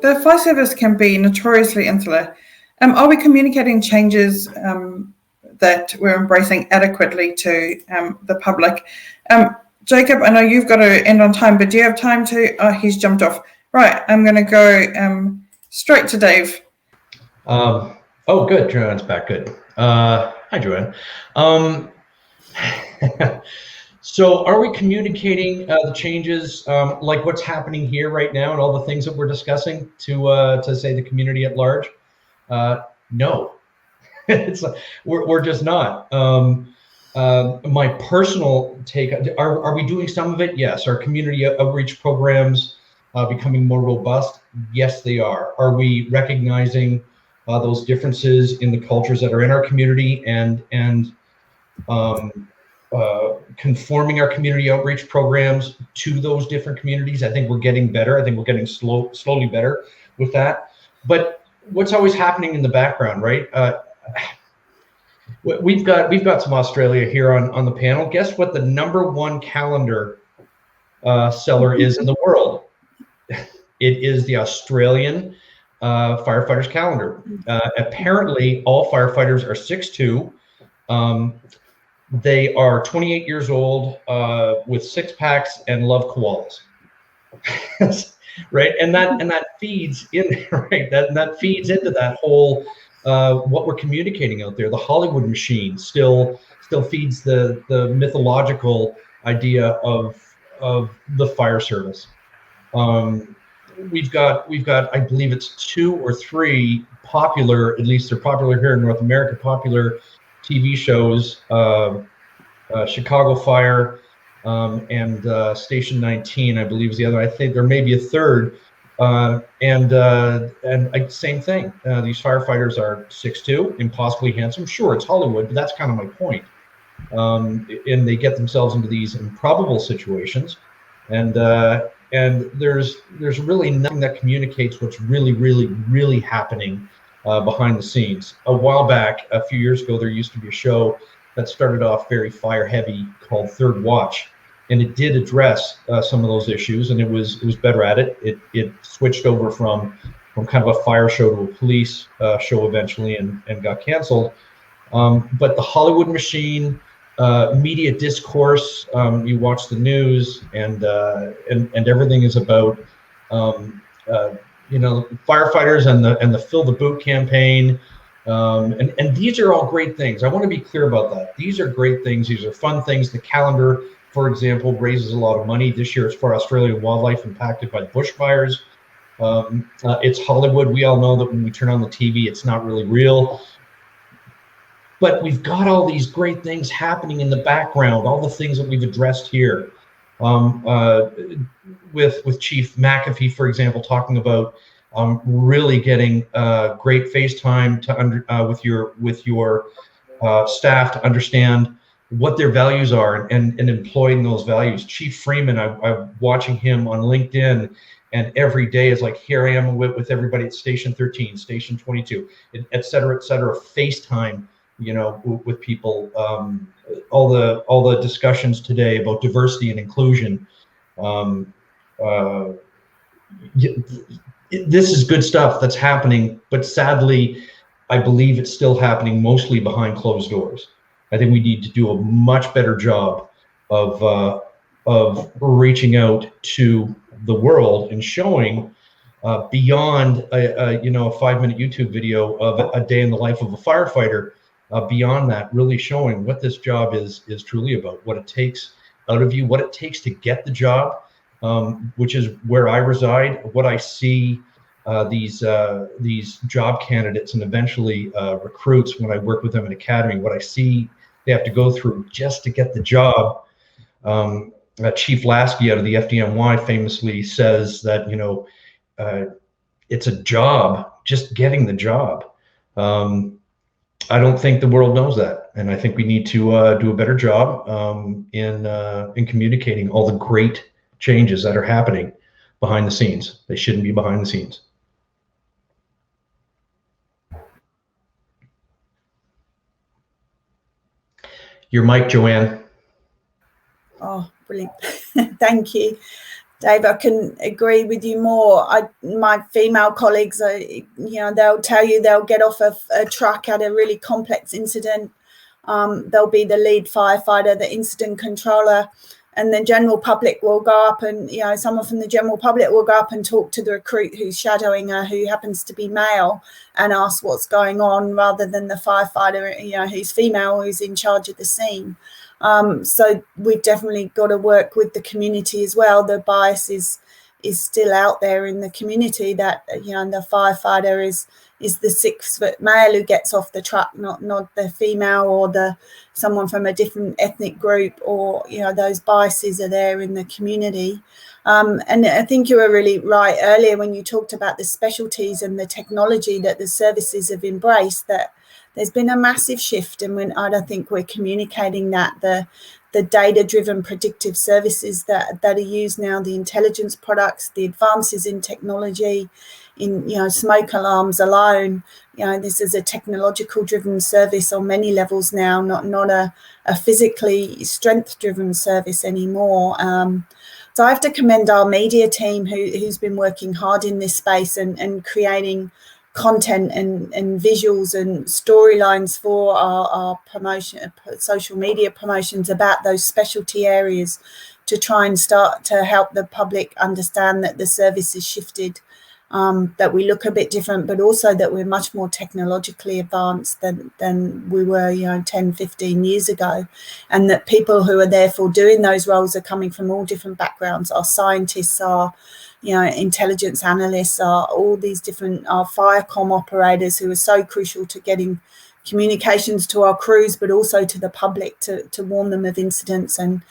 the fire service can be notoriously insular. Are we communicating changes that we're embracing adequately to the public? Jacob, I know you've got to end on time, but do you have time to? Oh, he's jumped off. Right, I'm going to go straight to Dave. Oh, good. Joanne's back. Good. Hi, Joanne. So are we communicating the changes, like what's happening here right now and all the things that we're discussing to say the community at large? No, we're just not. My personal take, are we doing some of it? Yes. Are community outreach programs becoming more robust? Yes, they are. Are we recognizing those differences in the cultures that are in our community and conforming our community outreach programs to those different communities? I think we're getting better. I think we're getting slowly better with that. But what's always happening in the background, right? We've got some Australia here on the panel. Guess what the #1 calendar seller is in the world? It is the Australian firefighters calendar. Apparently, all firefighters are 6'2". They are 28 years old, with 6-packs and love koalas. Right, and that feeds in, right? That feeds into that whole what we're communicating out there. The Hollywood machine still feeds the mythological idea of the fire service. We've got I believe it's 2 or 3 popular, at least they're popular here in North America, popular TV shows, Chicago Fire, and Station 19, I believe is the other. I think there may be a third, and same thing. These firefighters are 6'2", impossibly handsome. Sure, it's Hollywood, but that's kind of my point. And they get themselves into these improbable situations, and there's really nothing that communicates what's really happening behind the scenes. A while back, a few years ago, there used to be a show that started off very fire heavy called Third Watch, and it did address some of those issues, and it was better at it. It switched over from kind of a fire show to a police show eventually, and got canceled. But the Hollywood machine, media discourse, you watch the news, and everything is about firefighters and the Fill the Boot campaign. And these are all great things. I want to be clear about that. These are great things. These are fun things. The calendar, for example, raises a lot of money. This year it's for Australian wildlife impacted by bushfires. It's Hollywood. We all know that when we turn on the TV, it's not really real. But we've got all these great things happening in the background, all the things that we've addressed here. With Chief McAfee, for example, talking about really getting great FaceTime with your staff to understand what their values are and employing those values. Chief Freeman, I'm watching him on LinkedIn, and every day is like, here I am with everybody at Station 13, Station 22, et cetera, FaceTime, with people. All the discussions today about diversity and inclusion. This is good stuff that's happening, but sadly, I believe it's still happening mostly behind closed doors. I think we need to do a much better job of reaching out to the world and showing beyond a 5-minute YouTube video of a day in the life of a firefighter. Beyond that, really showing what this job is truly about, what it takes out of you, what it takes to get the job, which is where I reside. What I see these job candidates and eventually recruits when I work with them in academy, what I see they have to go through just to get the job. Chief Lasky out of the FDNY famously says that it's a job, just getting the job. I don't think the world knows that, and I think we need to do a better job in communicating all the great changes that are happening behind the scenes. They shouldn't be behind the scenes. Your mic, Joanne. Oh, brilliant. Thank you. Dave, I can agree with you more. My female colleagues, they'll tell you they'll get off a truck at a really complex incident. They'll be the lead firefighter, the incident controller, and the general public will go up and, someone from the general public will go up and talk to the recruit who's shadowing her, who happens to be male, and ask what's going on, rather than the firefighter, who's female, who's in charge of the scene. So we've definitely got to work with the community as well. The bias is still out there in the community that, the firefighter is the 6-foot male who gets off the truck, not the female or someone from a different ethnic group, or, those biases are there in the community. And I think you were really right earlier when you talked about the specialties and the technology that the services have embraced, that there's been a massive shift, and I don't think we're communicating that. The data-driven predictive services that are used now, the intelligence products, the advances in technology, in smoke alarms alone, this is a technological-driven service on many levels now, not a physically strength-driven service anymore. So I have to commend our media team who's been working hard in this space and creating content and visuals and storylines for our promotion, social media promotions about those specialty areas, to try and start to help the public understand that the service has shifted, that we look a bit different, but also that we're much more technologically advanced than we were 10, 15 years ago, and that people who are therefore doing those roles are coming from all different backgrounds. Our scientists are intelligence analysts, are all these different, our firecom operators, who are so crucial to getting communications to our crews, but also to the public, to warn them of incidents and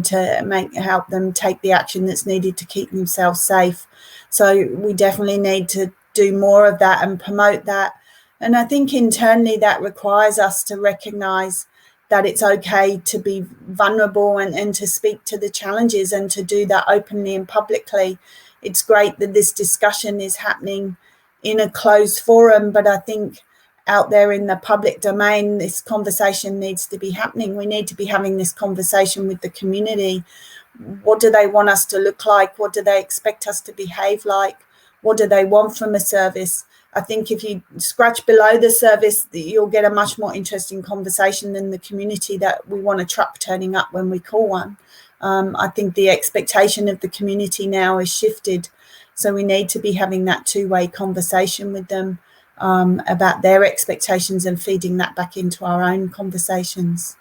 to help them take the action that's needed to keep themselves safe. So we definitely need to do more of that and promote that. And I think internally that requires us to recognise that it's okay to be vulnerable and to speak to the challenges, and to do that openly and publicly. It's great that this discussion is happening in a closed forum, but I think out there in the public domain, this conversation needs to be happening. We need to be having this conversation with the community. What do they want us to look like? What do they expect us to behave like? What do they want from a service? I think if you scratch below the service, you'll get a much more interesting conversation than the community that we want a truck turning up when we call one. I think the expectation of the community now is shifted. So we need to be having that two-way conversation with them about their expectations and feeding that back into our own conversations.